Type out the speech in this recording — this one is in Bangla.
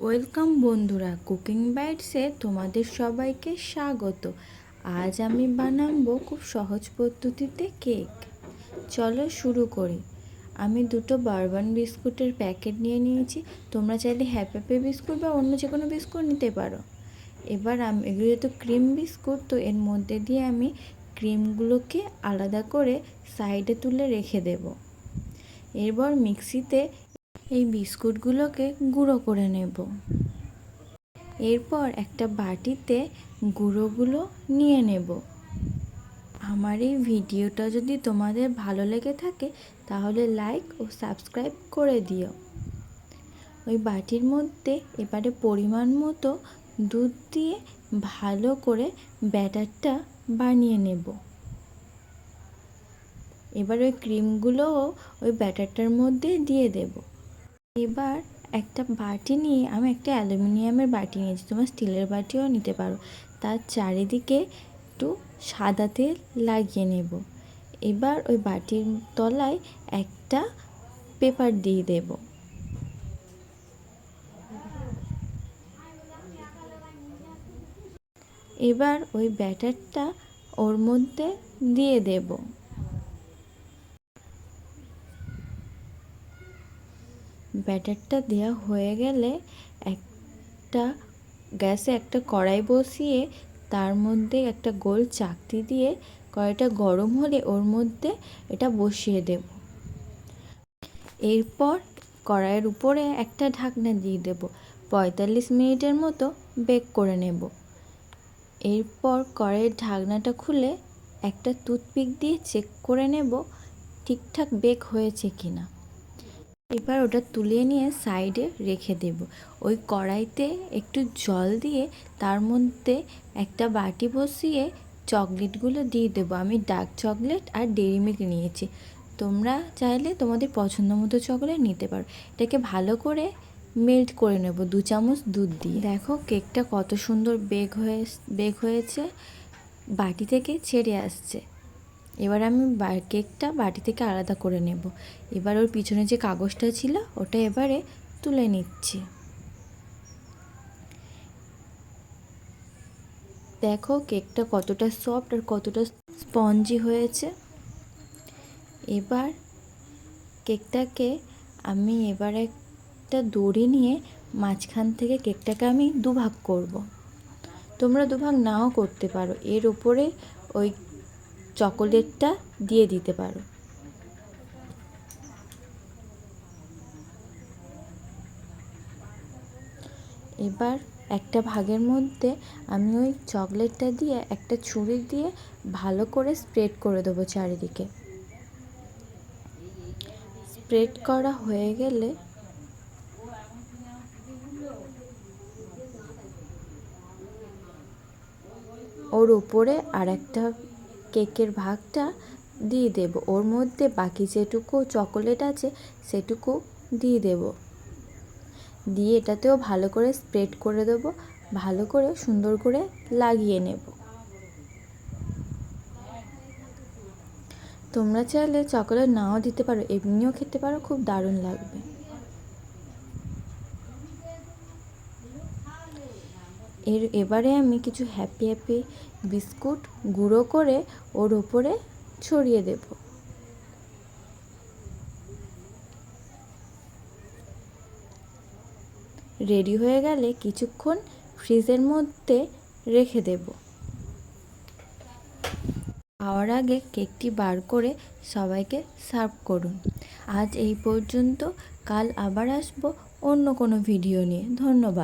ওয়েলকাম বন্ধুরা, কুকিং বাইটসে তোমাদের সবাইকে স্বাগত। আজ আমি বানাবো খুব সহজ পদ্ধতিতে কেক। চলো শুরু করি। আমি দুটো বারবান বিস্কুটের প্যাকেট নিয়ে নিয়েছি। তোমরা চাইলে হ্যাপি বিস্কুট বা অন্য যে কোনো বিস্কুট নিতে পারো। এবার এগুলো যেহেতু ক্রিম বিস্কুট, তো এর মধ্যে দিয়ে আমি ক্রিমগুলোকে আলাদা করে সাইডে তুলে রেখে দেব। এরপর মিক্সিতে এই বিস্কুটগুলোকে গুঁড়ো করে নেব। এরপর একটা বাটিতে গুঁড়োগুলো নিয়ে নেব। আমার এই ভিডিওটা যদি তোমাদের ভালো লেগে থাকে তাহলে লাইক ও সাবস্ক্রাইব করে দিও। ওই বাটির মধ্যে এবারে পরিমাণ মতো দুধ দিয়ে ভালো করে ব্যাটারটা বানিয়ে নেব। এবার ওই ক্রিমগুলোও ওই ব্যাটারটার মধ্যে দিয়ে দেব। এবার একটা বাটি নিয়ে আমি একটা অ্যালুমিনিয়ামের বাটি নিয়েছি, তোমরা স্টিলের বাটিও নিতে পারো। তার চারিদিকে একটু সাদা তেল লাগিয়ে নেব। এবার ওই বাটির তলায় একটা পেপার দিয়ে দেব। এবার ওই ব্যাটারটা ওর মধ্যে দিয়ে দেব। ব্যাটারটা দেওয়া হয়ে গেলে গ্যাসে একটা কড়াই বসিয়ে তার মধ্যে একটা গোল চাকতি দিয়ে কড়াইটা গরম হলে ওর মধ্যে এটা বসিয়ে দেব। এরপর কড়াইয়ের উপরে একটা ঢাকনা দিয়ে দেব। 45 মিনিটের মতো বেক করে নেব। এরপর কড়াইয়ের ঢাকনাটা খুলে একটা টুথপিক দিয়ে চেক করে নেব ঠিকঠাক বেক হয়েছে কিনা। এবার ওটা তুলে নিয়ে সাইডে রেখে দেব। ওই কড়াইতে একটু জল দিয়ে তার মধ্যে একটা বাটি বসিয়ে চকলেটগুলো দিয়ে দেবো। আমি ডার্ক চকলেট আর ডেইরি মিল্ক নিয়েছি, তোমরা চাইলে তোমাদের পছন্দ মতো চকলেট নিতে পারো। এটাকে ভালো করে মেল্ট করে নেব 2 চামচ দুধ দিয়ে। দেখো কেকটা কত সুন্দর বেক হয়েছে, বাটি থেকে ছেড়ে আসছে। এবার আমি কেকটা বাটি থেকে আলাদা করে নেব। এবার ওর পিছনে যে কাগজটা ছিল ওটা এবারে তুলে নিচ্ছি। দেখো কেকটা কতটা সফট আর কতটা স্পঞ্জি হয়েছে। এবার কেকটাকে আমি একটা দড়ি নিয়ে মাঝখান থেকে কেকটাকে আমি দুভাগ করব। তোমরা দুভাগ নাও করতে পারো, এর উপরে ওই চকোলেটটা দিয়ে দিতে পারো। এবার একটা ভাগের মধ্যে আমি ওই চকলেটটা দিয়ে একটা ছুরি দিয়ে ভালো করে স্প্রেড করে দেবো চারিদিকে। স্প্রেড করা হয়ে গেলে ওর উপরে আর একটা কেকের ভাগটা দিয়ে দেব। ওর মধ্যে বাকি যেটুকু চকোলেট আছে সেটুকু দিয়ে দেব। দিয়ে এটাতেও ভালো করে স্প্রেড করে দেবো, ভালো করে সুন্দর করে লাগিয়ে নেব। তোমরা চাইলে চকোলেট নাও দিতে পারো, এমনিও খেতে পারো, খুব দারুণ লাগবে। এবারে আমি কিছু হ্যাপি বিস্কুট গুঁড়ো করে ওর ওপরে ছড়িয়ে দেব। রেডি হয়ে গেলে কিছুক্ষণ ফ্রিজের মধ্যে রেখে দেব। খাওয়ার আগে কেকটি বার করে সবাইকে সার্ভ করুন। আজ এই পর্যন্ত, কাল আবার আসবো অন্য কোনো ভিডিও নিয়ে। ধন্যবাদ।